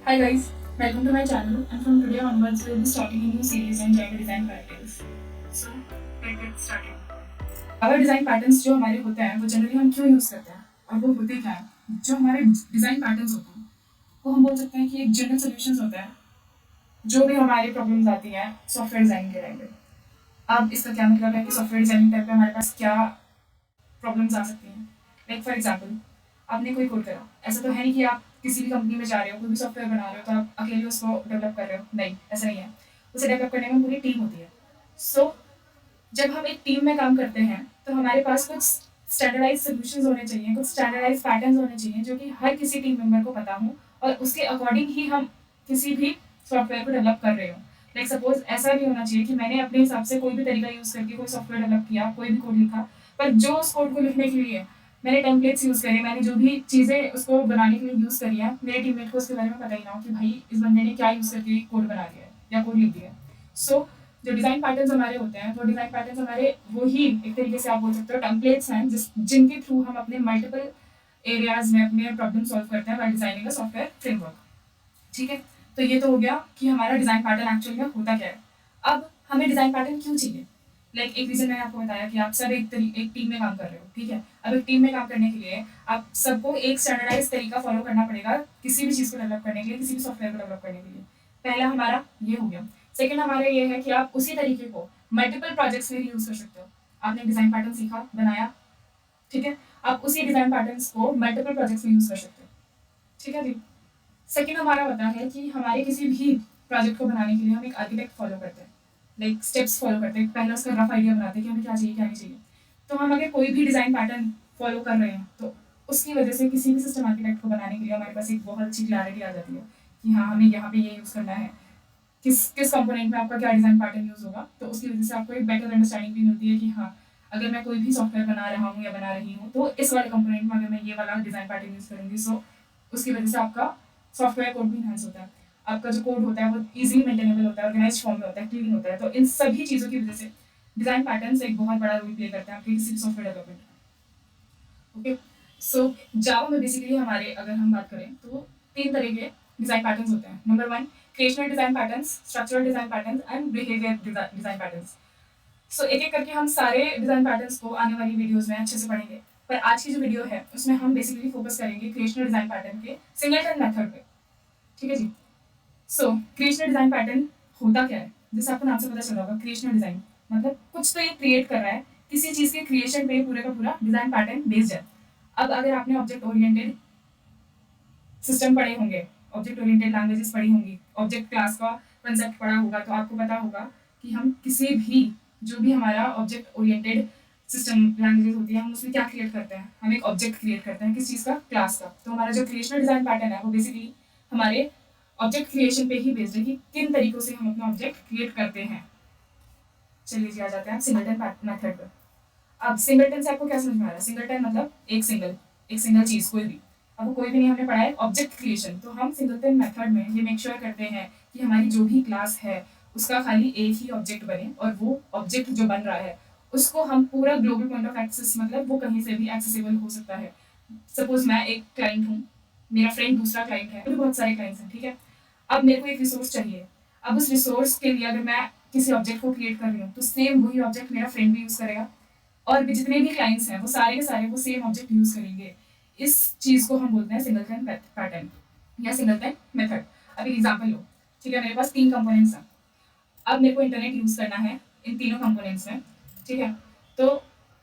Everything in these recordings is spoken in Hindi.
Hi guys, welcome to my channel, and from today onwards we'll be starting a new series on Java design patterns. So let's get started. Java design patterns जो हमारे होते हैं वो जनरली हम क्यों यूज़ करते हैं और वो होते क्या हैं? जो हमारे डिज़ाइन पैटर्न्स होते हैं वो हम बोल सकते हैं कि एक जनरल सॉल्यूशंस होते हैं जो भी हमारी प्रॉब्लम्स आती हैं सॉफ्टवेयर डिज़ाइन के टाइम पे। अब इसका क्या मतलब है कि सॉफ्टवेयर डिज़ाइनिंग टाइम पे हमारे पास क्या प्रॉब्लम्स आ सकती हैं। लाइक फॉर एग्जाम्पल, आपने कोई कोड करा, ऐसा तो है नहीं कि आप किसी भी कंपनी में जा रहे हो, कोई भी सॉफ्टवेयर बना रहे हो तो आप अकेले उसको डेवलप कर रहे हो, नहीं, ऐसा नहीं है। उसे डेवलप करने में पूरी टीम होती है। सो जब हम एक टीम में काम करते हैं तो हमारे पास कुछ स्टैंडर्डाइज सोल्यूशंस होने चाहिए, कुछ स्टैंडर्डाइज पैटर्न्स होने चाहिए जो कि हर किसी टीम मेंबर को पता हो और उसके अकॉर्डिंग ही हम किसी भी सॉफ्टवेयर को डेवलप कर रहे हो। लाइक सपोज ऐसा भी होना चाहिए कि मैंने अपने हिसाब से कोई भी तरीका यूज़ करके कोई सॉफ्टवेयर डेवलप किया, कोई भी कोड लिखा, पर जो उस कोड को लिखने के लिए मैंने टेम्पलेट्स यूज़ करे, मैंने जो भी चीज़ें उसको बनाने के लिए यूज़ करी है, मेरे टीममेट को उसके बारे में पता ही ना हो कि भाई इस बंदे ने क्या यूज़ करके कोड बना दिया है या कोड लिख दिया है। सो जो डिज़ाइन पैटर्न्स हमारे होते हैं वो डिज़ाइन पैटर्न्स हमारे वो ही एक तरीके से आप बोल सकते हो टेम्पलेट्स हैं जिनके थ्रू हम अपने मल्टीपल एरियाज में अपने प्रॉब्लम सॉल्व करते हैं by designing a software framework. ठीक है, तो ये तो हो गया कि हमारा डिज़ाइन पैटर्न एक्चुअल में होता क्या है। अब हमें डिज़ाइन पैटर्न क्यों चाहिए? लाइक एक रीज़न मैंने आपको बताया कि आप सब एक टीम में काम कर रहे हो, ठीक है। अब एक टीम में काम करने के लिए आप सबको एक स्टैंडर्डाइज तरीका फॉलो करना पड़ेगा किसी भी चीज़ को डेवलप करने के लिए, किसी भी सॉफ्टवेयर को डेवलप करने के लिए। पहला हमारा ये हो गया। सेकेंड हमारा ये है कि आप उसी तरीके को मल्टीपल प्रोजेक्ट्स में यूज़ कर सकते हो। आपने डिज़ाइन पैटर्न सीखा, बनाया, ठीक है, आप उसी डिज़ाइन पैटर्न्स को मल्टीपल प्रोजेक्ट्स में यूज़ कर सकते हो। ठीक है जी। सेकेंड हमारा होता है कि हमारे किसी भी प्रोजेक्ट को बनाने के लिए हम एक आर्किटेक्ट फॉलो करते हैं, लाइक स्टेप्स फॉलो करते हैं। पहले उसका रफ आइडिया बनाते हैं कि हमें क्या चाहिए क्या नहीं चाहिए। तो हम अगर कोई भी डिज़ाइन पैटर्न फॉलो कर रहे हैं तो उसकी वजह से किसी भी सिस्टम आर्किटेक्ट को बनाने के लिए हमारे पास एक बहुत अच्छी क्लैरिटी आ जाती है कि हाँ हमें यहाँ पे ये यूज़ करना है, किस किस कंपोनेंट में आपका क्या डिज़ाइन पैटर्न यूज़ होगा। तो उसकी वजह से आपको एक बेटर अंडरस्टैंडिंग भी मिलती है कि हाँ अगर मैं कोई भी सॉफ्टवेयर बना रहा हूँ या बना रही हूँ तो इस वाले कंपोनेंट में अगर मैं ये वाला डिज़ाइन पैटर्न यूज़ करूँगी, सो उसकी वजह से आपका सॉफ्टवेयर कोड भी इन्हांस होता है। आपका जो कोड होता है वो ईजिली मेंटेनेबल होता है, ऑर्गेनाइज फॉर्म में होता है, क्लीन होता है। तो इन सभी चीज़ों की वजह से डिज़ाइन पैटर्न एक बहुत बड़ा रोल प्ले करते हैं आपके किसी भी सॉफ्टवेयर डेवलपमेंट। ओके, सो जावा में बेसिकली हमारे अगर हम बात करें तो तीन तरह के डिज़ाइन पैटर्न्स होते हैं। Number one, creational design patterns, structural design patterns and behaviour design patterns. So एक एक करके हम सारे डिज़ाइन पैटर्न्स को आने वाली वीडियोज़ में अच्छे से पढ़ेंगे, पर आज की जो वीडियो है उसमें हम बेसिकली फोकस करेंगे क्रिएशनल डिज़ाइन पैटर्न के सिंगलटन मेथड पे। ठीक है जी। सो क्रिएशनल डिज़ाइन पैटर्न होता क्या है? जैसे आपको नाम से पता चला होगा, क्रिएशनल डिज़ाइन मतलब कुछ तो ये क्रिएट कर रहा है, किसी चीज़ के क्रिएशन पे पूरे का पूरा डिज़ाइन पैटर्न बेस्ड है। अब अगर आपने ऑब्जेक्ट ओरिएंटेड सिस्टम पढ़े होंगे, ऑब्जेक्ट ओरिएंटेड लैंग्वेजेस पढ़ी होंगी, ऑब्जेक्ट क्लास का कंसेप्ट पढ़ा होगा, तो आपको पता होगा कि हम किसी भी जो भी हमारा ऑब्जेक्ट ओरिएंटेड सिस्टम लैंग्वेजेस होती है हम उसमें क्या क्रिएट करते हैं, हम एक ऑब्जेक्ट क्रिएट करते हैं, किस चीज़ का, क्लास का। तो हमारा जो क्रिएशनल डिज़ाइन पैटर्न है वो बेसिकली हमारे ऑब्जेक्ट क्रिएशन पे ही बेस्ड है कि किन तरीकों से हम अपना ऑब्जेक्ट क्रिएट करते हैं। चलिए जी, आ जाते हैं सिंगलटन मेथड पर। अब सिंगलटन से आपको क्या समझ में आ रहा है? सिंगलटन मतलब एक सिंगल चीज़, कोई भी। अब कोई भी नहीं हमने पढ़ा है ऑब्जेक्ट क्रिएशन, तो हम सिंगलटन मेथड में ये मेक श्योर करते हैं कि हमारी जो भी क्लास है उसका खाली एक ही ऑब्जेक्ट बने और वो ऑब्जेक्ट जो बन रहा है उसको हम पूरा ग्लोबल पॉइंट ऑफ एक्सेस, मतलब वो कहीं से भी एक्सेसिबल हो सकता है। सपोज मैं एक क्लाइंट हूँ, मेरा फ्रेंड दूसरा क्लाइंट है, तो बहुत सारे क्लाइंट्स हैं, ठीक है। अब मेरे को एक रिसोर्स चाहिए। अब उस रिसोर्स के लिए अगर मैं किसी ऑब्जेक्ट को क्रिएट कर रही हूँ तो सेम वही ऑब्जेक्ट मेरा फ्रेंड भी यूज़ करेगा और भी जितने भी क्लाइंट्स हैं वो सारे के सारे वो सेम ऑब्जेक्ट यूज़ करेंगे। इस चीज़ को हम बोलते हैं सिंगलटन पैटर्न या सिंगलटन मेथड। अब एक एग्जाम्पल लो, ठीक है, मेरे पास तीन कंपोनेंट्स हैं। अब मेरे को इंटरनेट यूज़ करना है इन तीनों कंपोनेंट्स में, ठीक है। तो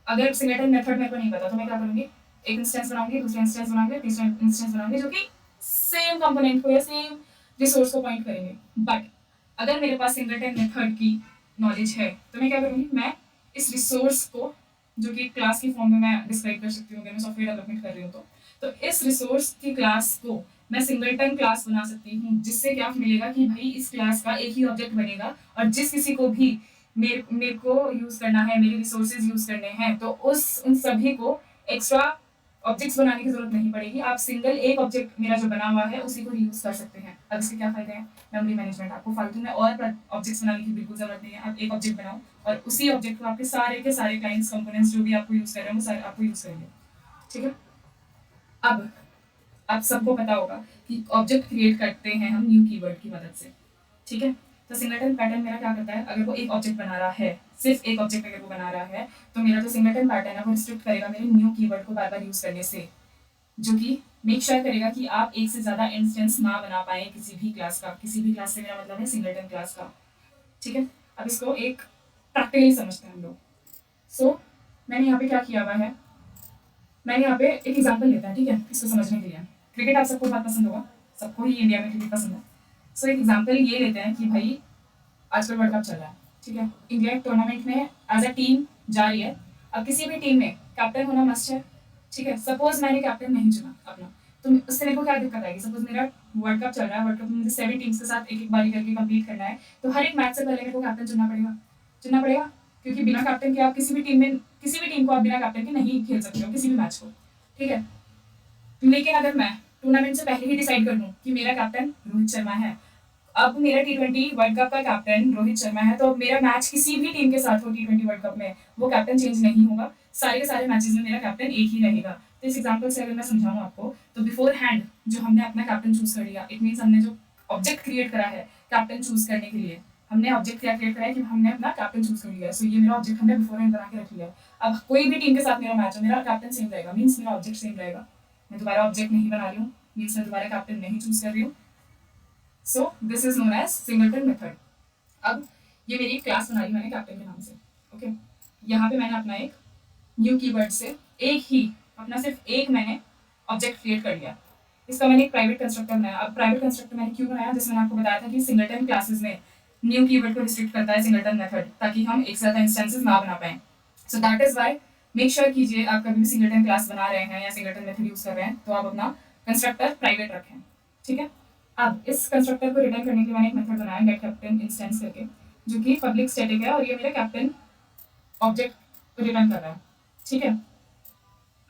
अगर सिंगलटन मेथड मेरे को नहीं पता तो मैं क्या करूँगी, एक इंस्टेंस बनाऊंगी, दूसरा इंस्टेंस बनाऊंगी, तीसरा इंस्टेंस बनाऊंगी जो कि सेम कंपोनेंट को या सेम रिसोर्स को पॉइंट करेंगे। बट अगर मेरे पास सिंगलटन मेथड की नॉलेज है तो मैं क्या करूँगी, मैं इस रिसोर्स को जो कि क्लास की फॉर्म में मैं डिस्क्राइब कर सकती हूँ अगर मैं सॉफ्टवेयर डेवलपमेंट कर रही हूँ तो इस रिसोर्स की क्लास को मैं सिंगलटन क्लास बना सकती हूँ, जिससे क्या मिलेगा कि भाई इस क्लास का एक ही ऑब्जेक्ट बनेगा और जिस किसी को भी मेरे को यूज़ करना है, मेरे रिसोर्सेज यूज़ करने हैं, तो उन सभी को एक्स्ट्रा ऑब्जेक्ट्स बनाने की जरूरत नहीं पड़ेगी। आप सिंगल एक ऑब्जेक्ट मेरा जो बना हुआ है उसी को यूज़ कर सकते हैं। अब इसके क्या फायदे हैं? मेमोरी मैनेजमेंट, आपको फालतू में और ऑब्जेक्ट्स बनाने की बिल्कुल जरूरत नहीं है। आप एक ऑब्जेक्ट बनाओ और उसी ऑब्जेक्ट को आपके सारे के सारे क्लाइंट्स कंपोनेंट्स जो भी आपको यूज़ कर रहे हैं वो सारे आपको यूज़ करेंगे। ठीक है। अब आप सबको पता होगा कि ऑब्जेक्ट क्रिएट करते हैं हम न्यू कीवर्ड की मदद से, ठीक है। तो सिंगलटन पैटर्न मेरा क्या करता है, अगर वो एक ऑब्जेक्ट बना रहा है, सिर्फ एक ऑब्जेक्ट अगर वो बना रहा है, तो मेरा जो सिंगलटन पैटर्न है वो रिस्ट्रिक्ट करेगा मेरे न्यू कीवर्ड को बार बार यूज करने से, जो कि मेक श्योर करेगा कि आप एक से ज़्यादा इंस्टेंस ना बना पाए किसी भी क्लास का। किसी भी क्लास से मेरा मतलब है सिंगलटन क्लास का, ठीक है। अब इसको एक प्रैक्टिकली समझते हैं हम लोग। सो मैंने यहाँ पे क्या किया हुआ है, मैंने यहाँ पे एक एग्जाम्पल लेता है, ठीक है, इसको समझने के लिए। क्रिकेट आप सबको बहुत पसंद होगा, सबको ही इंडिया में क्रिकेट पसंद है। सो एक एग्जाम्पल ये लेते हैं कि भाई आजकल वर्ल्ड कप चल रहा है, ठीक है, इंडिया एक टूर्नामेंट में एज अ टीम जा रही है। अब किसी भी टीम में कैप्टन होना मस्ट है, ठीक है। सपोज मैंने कैप्टन नहीं चुना अपना, तो उससे मेरे को क्या दिक्कत आएगी। सपोज मेरा वर्ल्ड कप चल रहा है, वर्ल्ड कप में मुझे 7 टीम्स के साथ एक एक बारी करके कंप्लीट करना है, तो हर एक मैच से पहले मेरे को कैप्टन चुनना पड़ेगा, क्योंकि बिना कैप्टन के आप किसी भी टीम को आप बिना कैप्टन के नहीं खेल सकते हो किसी भी मैच को, ठीक है। लेकिन अगर मैं टूर्नामेंट से पहले ही डिसाइड कर लूँ कि मेरा कैप्टन रोहित शर्मा है, अब मेरा T20 वर्ल्ड कप का कैप्टन रोहित शर्मा है, तो अब मेरा मैच किसी भी टीम के साथ हो T20 वर्ल्ड कप में, वो कैप्टन चेंज नहीं होगा, सारे के सारे मैचेस में मेरा कैप्टन एक ही रहेगा। तो इस एग्जाम्पल से अगर मैं समझाऊँ आपको, तो बिफोर हैंड जो हमने अपना कैप्टन चूज कर लिया, इट मीन्स हमने जो ऑब्जेक्ट क्रिएट करा है कैप्टन चूज करने के लिए, हमने ऑब्जेक्ट क्या क्रिएट करा है कि हमने अपना कैप्टन चूज कर लिया है। सो ये मेरा ऑब्जेक्ट हमने बिफोर हैंड बना के रख लिया है। अब कोई भी टीम के साथ मेरा मैच हो, मेरा कैप्टन सेम रहेगा, मीन्स मेरा ऑब्जेक्ट सेम रहेगा। मैं दोबारा ऑब्जेक्ट नहीं बना रही हूँ, मीन्स मैं दोबारा कैप्टन नहीं चूज कर रही हूँ। So this is known as singleton method. अब ये मेरी एक क्लास बना ली मैंने कैप्टन के नाम से, ओके। यहाँ पे मैंने अपना एक न्यू कीवर्ड से सिर्फ एक मैंने ऑब्जेक्ट क्रिएट कर लिया। इसका मैंने एक प्राइवेट कंस्ट्रक्टर बनाया। अब प्राइवेट कंस्ट्रक्टर मैंने क्यों बनाया, जैसे मैंने आपको बताया था कि सिंगलटन क्लासेस में न्यू कीवर्ड को रिस्ट्रिक्ट करता है सिंगलटन मेथड, ताकि हम एक साथ इंस्टेंसेस ना बना पाए। So that is why make sure कीजिए आप कभी भी सिंगलटन क्लास बना रहे हैं या सिंगलटन मेथड यूज कर रहे हैं तो आप अपना कंस्ट्रक्टर प्राइवेट रखें, ठीक है। अब इस कंस्ट्रक्टर को रिटर्न करने के लिए मैंने एक मेथड बनाया गेट कैप्टन इंस्टेंस करके, जो कि पब्लिक स्टैटिक है और ये मेरा कैप्टन ऑब्जेक्ट रिटर्न कर रहा है, ठीक है।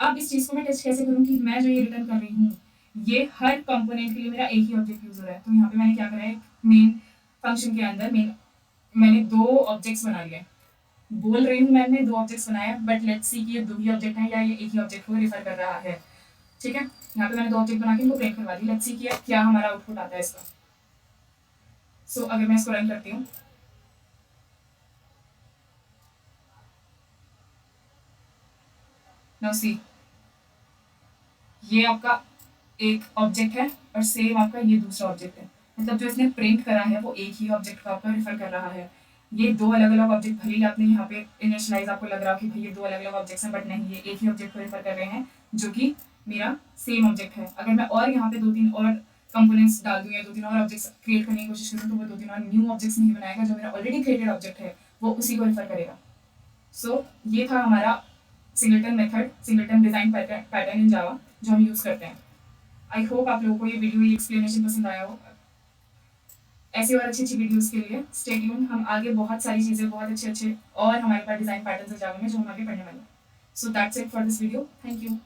अब इस चीज़ को मैं टेस्ट कैसे करूँ कि मैं जो ये रिटर्न कर रही हूँ ये हर कंपोनेंट के लिए मेरा एक ही ऑब्जेक्ट यूज हो रहा है। तो यहाँ पे मैंने क्या करा है, मेन फंक्शन के अंदर मैंने 2 ऑब्जेक्ट्स बना लिए। बोल रही हूँ मैंने 2 ऑब्जेक्ट्स बनाए, बट लेट्स सी कि ये 2 ही ऑब्जेक्ट हैं या ये एक ही ऑब्जेक्ट को रिफर कर रहा है, ठीक है। यहाँ पे मैंने 2 ऑब्जेक्ट बना के इनको प्रिंट करवा दी। लेट्स सी कि क्या हमारा आउटपुट आता है इसका। सो अगर मैं इसको रन करती हूँ, नाउ सी ये आपका एक ऑब्जेक्ट है और सेम आपका ये दूसरा ऑब्जेक्ट है, मतलब जो इसने प्रिंट करा है वो एक ही ऑब्जेक्ट को आपका रिफर कर रहा है। ये 2 अलग अलग ऑब्जेक्ट, भले ही आपने यहाँ पे इनिशियलाइज आपको लग रहा कि भाई ये 2 अलग अलग ऑब्जेक्ट्स हैं, बट नहीं, ये एक ही ऑब्जेक्ट को रिफर कर रहे हैं जो कि मेरा सेम ऑब्जेक्ट है। अगर मैं और यहाँ पे 2-3 और कंपोनेंट्स डाल दूँ या 2-3 और ऑब्जेक्ट्स क्रिएट करने की कोशिश करूँ तो वो 2-3 और न्यू ऑब्जेक्ट्स नहीं बनाएगा, जो मेरा ऑलरेडी क्रिएटेड ऑब्जेक्ट है वो उसी को रिफर करेगा। सो ये था हमारा singleton method, singleton design pattern in Java जो हम यूज़ करते हैं। आई होप आप लोगों को ये वीडियो, ये एक्सप्लेनेशन पसंद आया हो। ऐसी और अच्छी अच्छी वीडियोस के लिए स्टे ट्यून। हम आगे बहुत सारी चीज़ें, बहुत अच्छे अच्छे और हमारे पास डिज़ाइन पैटर्न्स है जावा में जो हम आगे पढ़ने वाले हैं। So that's it for this video. Thank you.